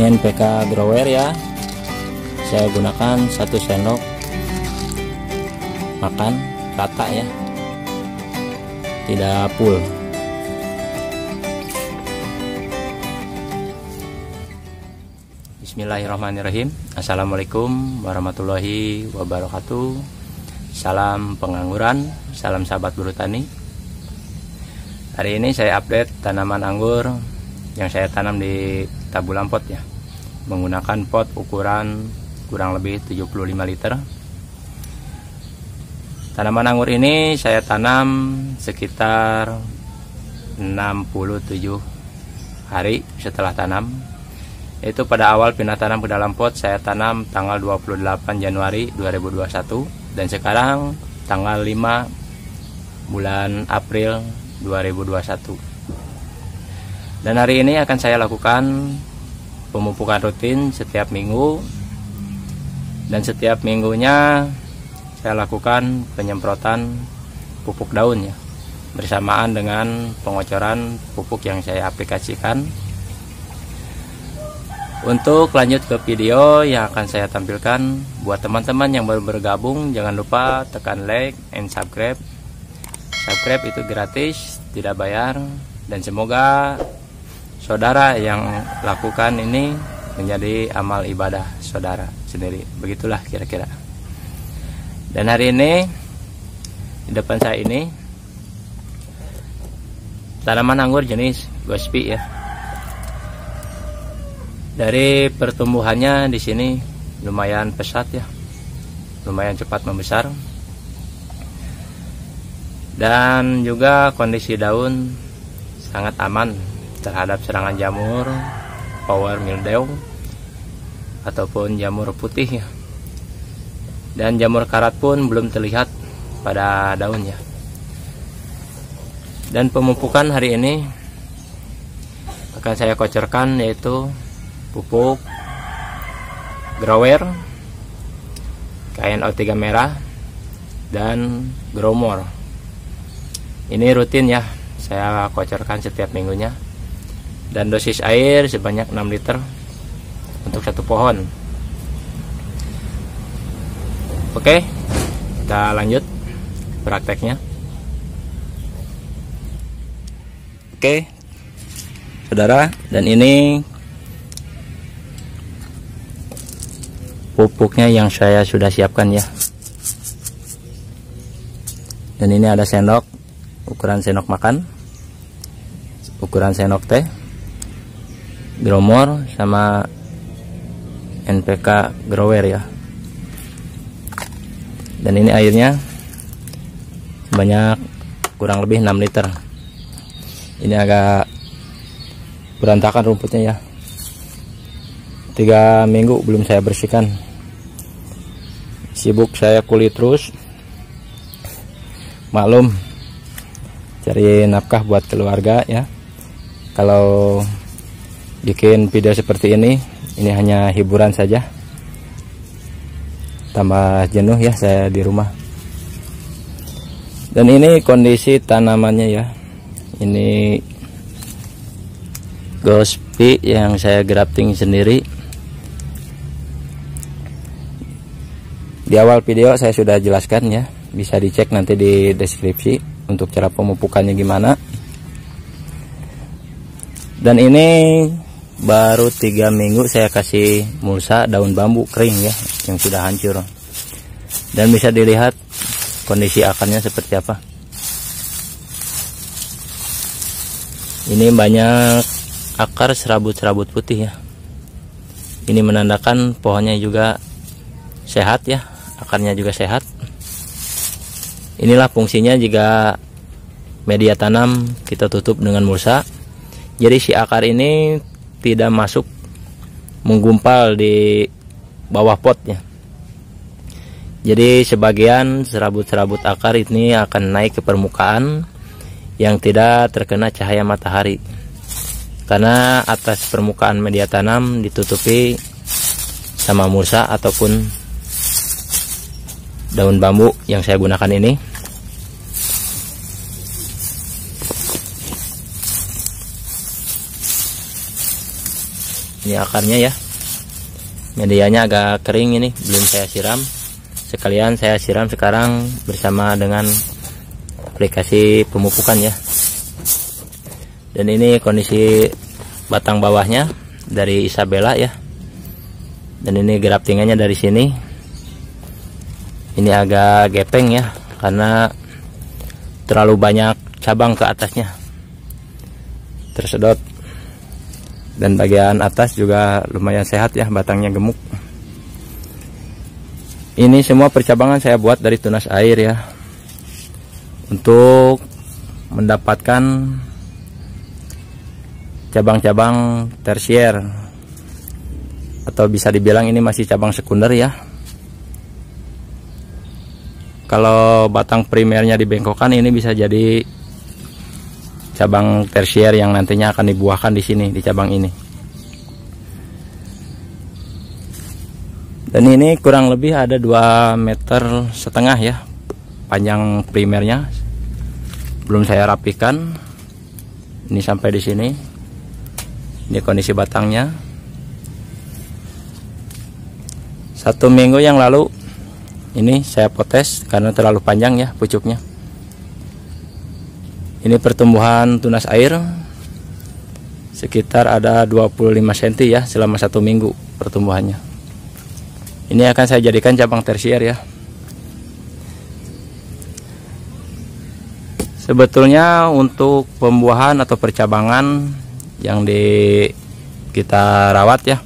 Ini NPK grower ya, saya gunakan 1 sendok makan rata ya, tidak full. Bismillahirrahmanirrahim. Assalamualaikum warahmatullahi wabarakatuh. Salam pengangguran, salam sahabat buru tani. Hari ini saya update tanaman anggur yang saya tanam di tabulan pot ya, menggunakan pot ukuran kurang lebih 75 liter. Tanaman anggur ini saya tanam sekitar 67 hari setelah tanam. Itu pada awal pindah tanam ke dalam pot saya tanam tanggal 28 Januari 2021, dan sekarang tanggal 5 bulan April 2021. Dan hari ini akan saya lakukan pemupukan rutin setiap minggu, dan setiap minggunya saya lakukan penyemprotan pupuk daun ya, bersamaan dengan pengocoran pupuk yang saya aplikasikan. Untuk lanjut ke video yang akan saya tampilkan, buat teman-teman yang baru bergabung, jangan lupa tekan like and subscribe. Subscribe itu gratis, tidak bayar, dan semoga saudara yang lakukan ini menjadi amal ibadah saudara sendiri. Begitulah kira-kira. Dan hari ini di depan saya ini tanaman anggur jenis Gospi ya. Dari pertumbuhannya di sini lumayan pesat ya, lumayan cepat membesar, dan juga kondisi daun sangat aman terhadap serangan jamur, power mildew, ataupun jamur putih ya. Dan jamur karat pun belum terlihat pada daunnya. Dan pemupukan hari ini akan saya kocorkan yaitu pupuk grower, KNO3 merah, dan growmore. Ini rutin ya, saya kocorkan setiap minggunya. Dan dosis air sebanyak 6 liter untuk 1 pohon. Oke, kita lanjut prakteknya. Oke saudara, dan ini pupuknya yang saya sudah siapkan ya. Dan ini ada sendok, ukuran sendok makan, ukuran sendok teh, growmore, sama NPK grower ya. Dan ini airnya sebanyak kurang lebih 6 liter. Ini agak berantakan rumputnya ya, 3 minggu belum saya bersihkan. Sibuk saya kulit terus, maklum, cari nafkah buat keluarga ya. Kalau bikin video seperti ini hanya hiburan saja, tambah jenuh ya saya di rumah. Dan ini kondisi tanamannya ya, ini Gospi yang saya grafting sendiri. Di awal video saya sudah jelaskan ya, bisa dicek nanti di deskripsi untuk cara pemupukannya gimana. Dan ini baru 3 minggu saya kasih mulsa daun bambu kering ya, yang sudah hancur. Dan bisa dilihat kondisi akarnya seperti apa. Ini banyak akar serabut-serabut putih ya. Ini menandakan pohonnya juga sehat ya, akarnya juga sehat. Inilah fungsinya jika media tanam kita tutup dengan mulsa. Jadi si akar ini tidak masuk menggumpal di bawah potnya. Jadi sebagian serabut-serabut akar ini akan naik ke permukaan yang tidak terkena cahaya matahari, karena atas permukaan media tanam ditutupi sama mulsa ataupun daun bambu yang saya gunakan ini. Ini akarnya ya. Medianya agak kering, ini belum saya siram. Sekalian saya siram sekarang bersama dengan aplikasi pemupukan ya. Dan ini kondisi batang bawahnya dari Isabella ya. Dan ini graftingannya dari sini. Ini agak gepeng ya, karena terlalu banyak cabang ke atasnya, tersedot. Dan bagian atas juga lumayan sehat ya, batangnya gemuk. Ini semua percabangan saya buat dari tunas air ya, untuk mendapatkan cabang-cabang tersier, atau bisa dibilang ini masih cabang sekunder ya. Kalau batang primernya dibengkokkan, ini bisa jadi cabang tersier yang nantinya akan dibuahkan di sini, di cabang ini. Dan ini kurang lebih ada 2,5 meter ya panjang primernya. Belum saya rapikan. Ini sampai di sini. Ini kondisi batangnya. 1 minggu yang lalu ini saya potes karena terlalu panjang ya pucuknya. Ini pertumbuhan tunas air sekitar ada 25 cm ya selama 1 minggu pertumbuhannya. Ini akan saya jadikan cabang tersier ya. Sebetulnya untuk pembuahan atau percabangan yang kita rawat ya,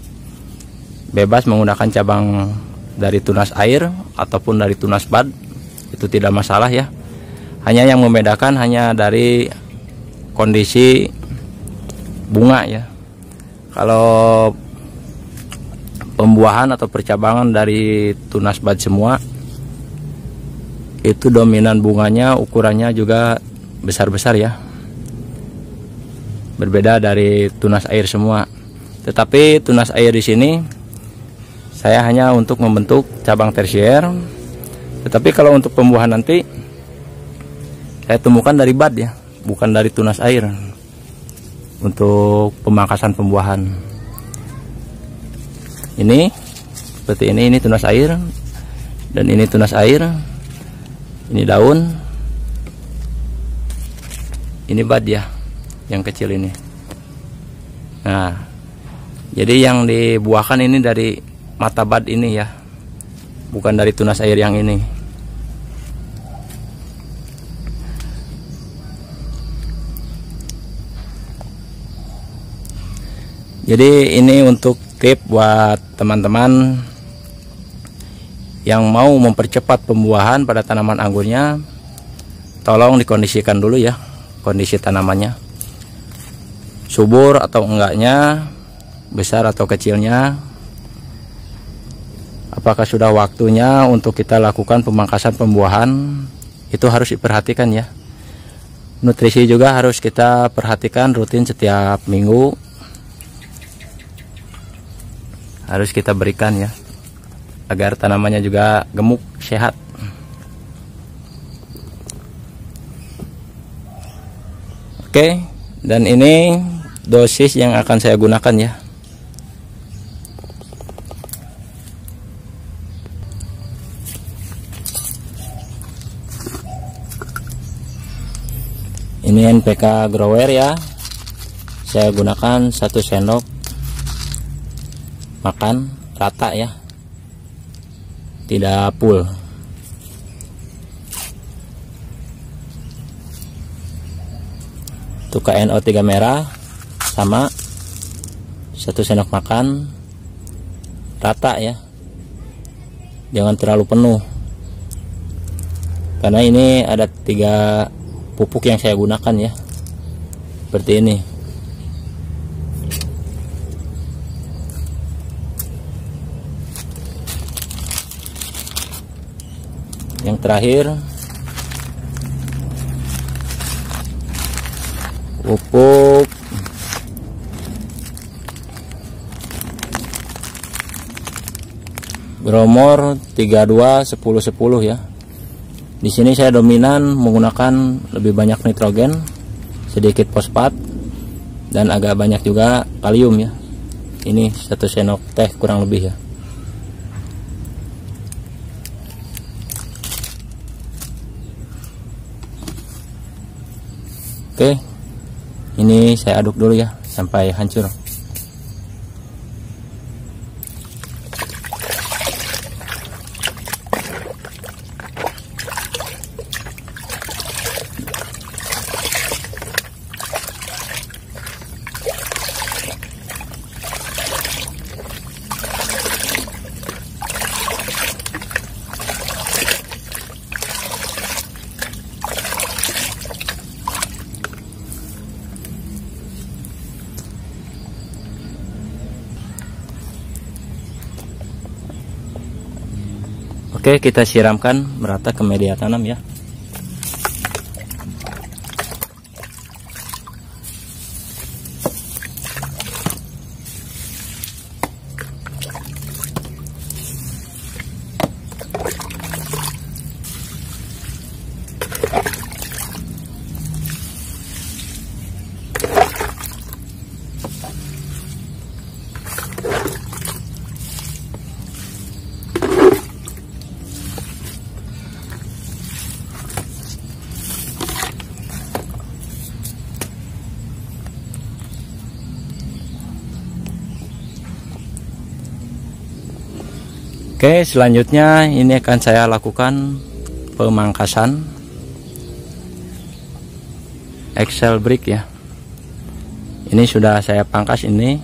bebas menggunakan cabang dari tunas air ataupun dari tunas bud, itu tidak masalah ya. Hanya yang membedakan hanya dari kondisi bunga ya. Kalau pembuahan atau percabangan dari tunas bud semua, itu dominan bunganya ukurannya juga besar-besar ya. Berbeda dari tunas air semua. Tetapi tunas air di sini saya hanya untuk membentuk cabang tersier. Tetapi kalau untuk pembuahan nanti saya temukan dari bud ya, bukan dari tunas air untuk pemangkasan pembuahan. Ini seperti ini tunas air, dan ini tunas air, ini daun, ini bud ya, yang kecil ini. Nah, jadi yang dibuahkan ini dari mata bud ini ya, bukan dari tunas air yang ini. Jadi ini untuk tip buat teman-teman yang mau mempercepat pembuahan pada tanaman anggurnya. Tolong dikondisikan dulu ya kondisi tanamannya, subur atau enggaknya, besar atau kecilnya, apakah sudah waktunya untuk kita lakukan pemangkasan pembuahan. Itu harus diperhatikan ya. Nutrisi juga harus kita perhatikan rutin setiap minggu, harus kita berikan ya, agar tanamannya juga gemuk, sehat. Oke, dan ini dosis yang akan saya gunakan ya. Ini NPK grower ya, saya gunakan 1 sendok makan rata ya, tidak full. Untuk KNO3 merah sama 1 sendok makan rata ya, jangan terlalu penuh, karena ini ada 3 pupuk yang saya gunakan ya, seperti ini. Yang terakhir pupuk Gromor 32 10 10 ya. Di sini saya dominan menggunakan lebih banyak nitrogen, sedikit fosfat, dan agak banyak juga kalium ya. ini 1 sendok teh kurang lebih ya. Oke, ini saya aduk dulu ya sampai hancur. Oke, kita siramkan merata ke media tanam ya. Oke, selanjutnya ini akan saya lakukan pemangkasan Excel brick ya. Ini sudah saya pangkas ini,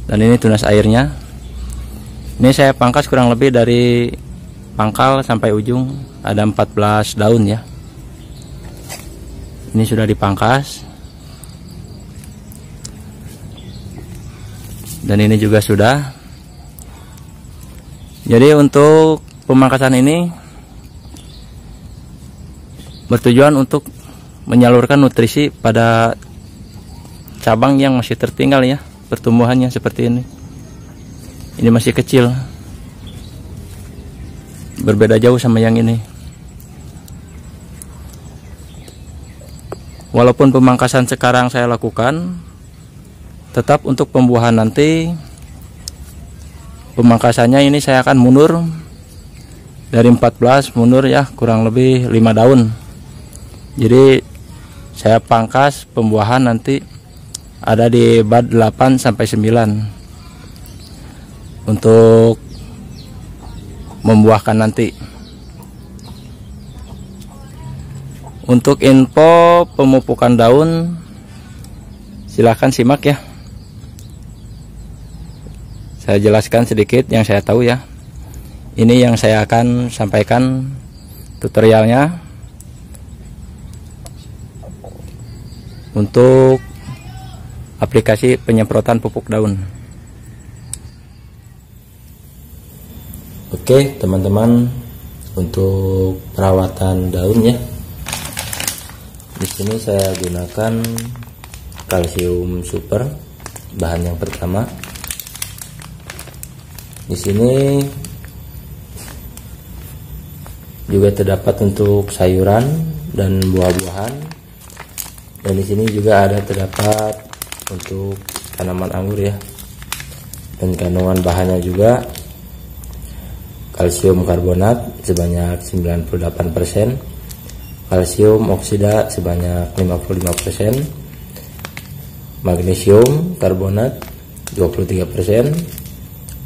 dan ini tunas airnya. Ini saya pangkas kurang lebih dari pangkal sampai ujung, ada 14 daun ya. Ini sudah dipangkas, dan ini juga sudah. Jadi untuk pemangkasan ini bertujuan untuk menyalurkan nutrisi pada cabang yang masih tertinggal ya, pertumbuhannya seperti ini. Ini masih kecil, berbeda jauh sama yang ini. Walaupun pemangkasan sekarang saya lakukan, tetap untuk pembuahan nanti pemangkasannya ini saya akan mundur dari 14 mundur ya kurang lebih 5 daun. Jadi saya pangkas pembuahan nanti ada di bud 8 sampai 9 untuk membuahkan nanti. Untuk info pemupukan daun silahkan simak ya. Saya jelaskan sedikit yang saya tahu ya. Ini yang saya akan sampaikan tutorialnya untuk aplikasi penyemprotan pupuk daun. Oke teman-teman, untuk perawatan daun ya. Di sini saya gunakan kalsium super, bahan yang pertama. Di sini juga terdapat untuk sayuran dan buah-buahan, dan di sini juga ada terdapat untuk tanaman anggur ya. Dan kandungan bahannya juga kalsium karbonat sebanyak 98%, kalsium oksida sebanyak 55%, magnesium karbonat 23%,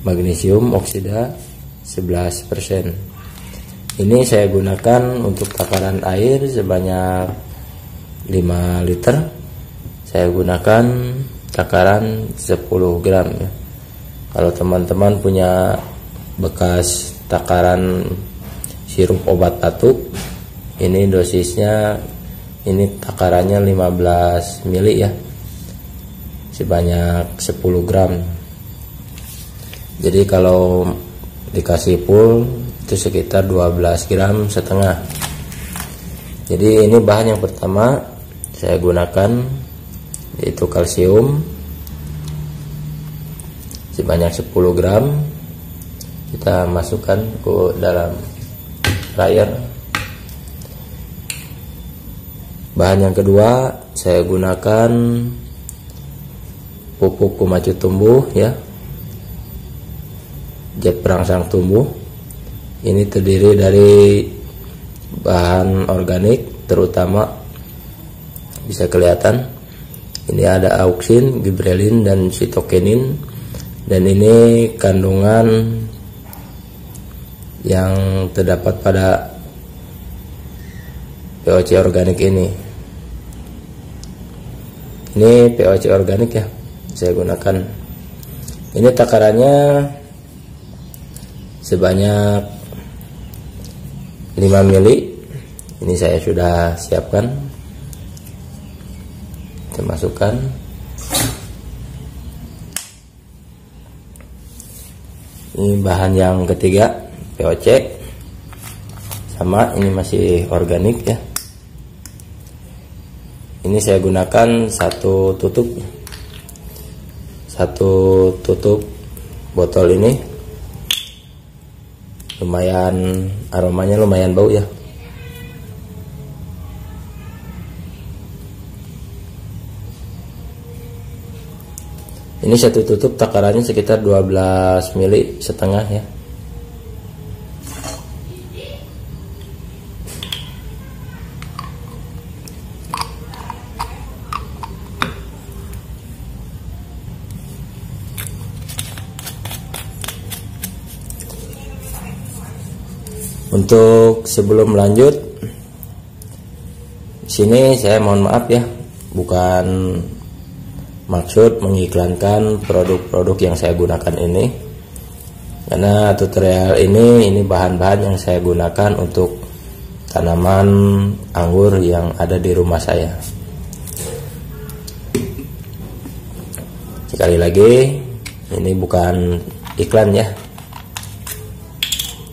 magnesium oksida 11%. Ini saya gunakan untuk takaran air sebanyak 5 liter. Saya gunakan takaran 10 gram ya. Kalau teman-teman punya bekas takaran sirup obat batuk, ini dosisnya, ini takarannya 15 mili ya, sebanyak 10 gram. Jadi kalau dikasih full itu sekitar 12 gram setengah. Jadi ini bahan yang pertama saya gunakan, yaitu kalsium sebanyak 10 gram. Kita masukkan ke dalam dryer. Bahan yang kedua saya gunakan pupuk pemacu tumbuh ya, zat perangsang tumbuh. Ini terdiri dari bahan organik, terutama bisa kelihatan ini ada auksin, gibrelin, dan sitokenin, dan ini kandungan yang terdapat pada POC organik ini. Ini POC organik ya, saya gunakan. Ini takarannya sebanyak 5 mili. Ini saya sudah siapkan. Kita masukkan. Ini bahan yang ketiga, POC. Sama, ini masih organik ya. Ini saya gunakan satu tutup botol ini. Lumayan, aromanya lumayan bau ya. Ini satu tutup takarannya sekitar 12 mili setengah ya. Untuk sebelum lanjut, sini saya mohon maaf ya, bukan maksud mengiklankan produk-produk yang saya gunakan ini, karena tutorial ini bahan-bahan yang saya gunakan untuk tanaman anggur yang ada di rumah saya. Sekali lagi, ini bukan iklan ya.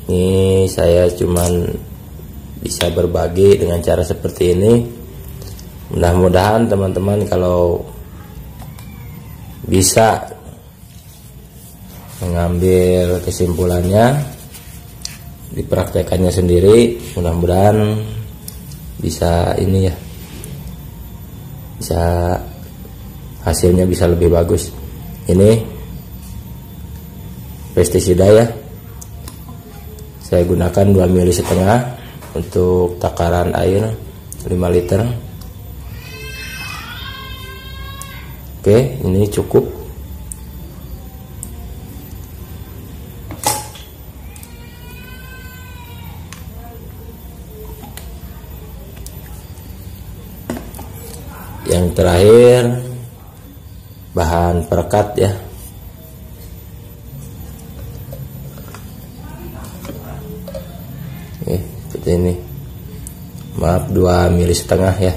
Ini saya cuman bisa berbagi dengan cara seperti ini. Mudah-mudahan teman-teman kalau bisa mengambil kesimpulannya, dipraktekannya sendiri, mudah-mudahan bisa ini ya, bisa hasilnya bisa lebih bagus. Ini pestisida ya, saya gunakan 2 mili setengah untuk takaran air 5 liter. Oke, ini cukup. Yang terakhir bahan perekat ya. Seperti ini. Maaf, 2 mili setengah ya.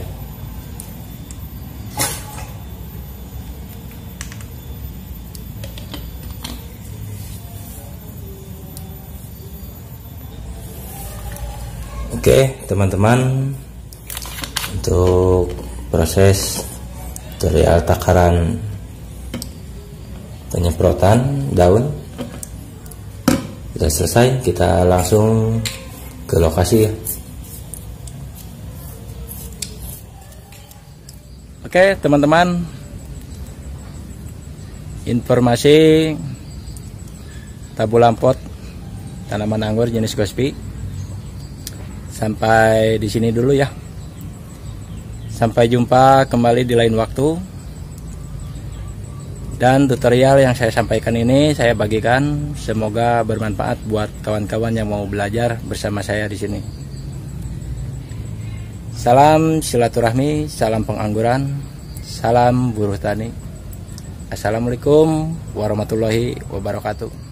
Oke teman-teman, untuk proses tutorial takaran penyemprotan daun sudah selesai. Kita langsung ke lokasi ya. Oke teman-teman, informasi tabulampot tanaman anggur jenis Gospi sampai di sini dulu ya. Sampai jumpa kembali di lain waktu. Dan tutorial yang saya sampaikan ini saya bagikan, semoga bermanfaat buat kawan-kawan yang mau belajar bersama saya di sini. Salam silaturahmi, salam pengangguran, salam buruh tani. Assalamualaikum warahmatullahi wabarakatuh.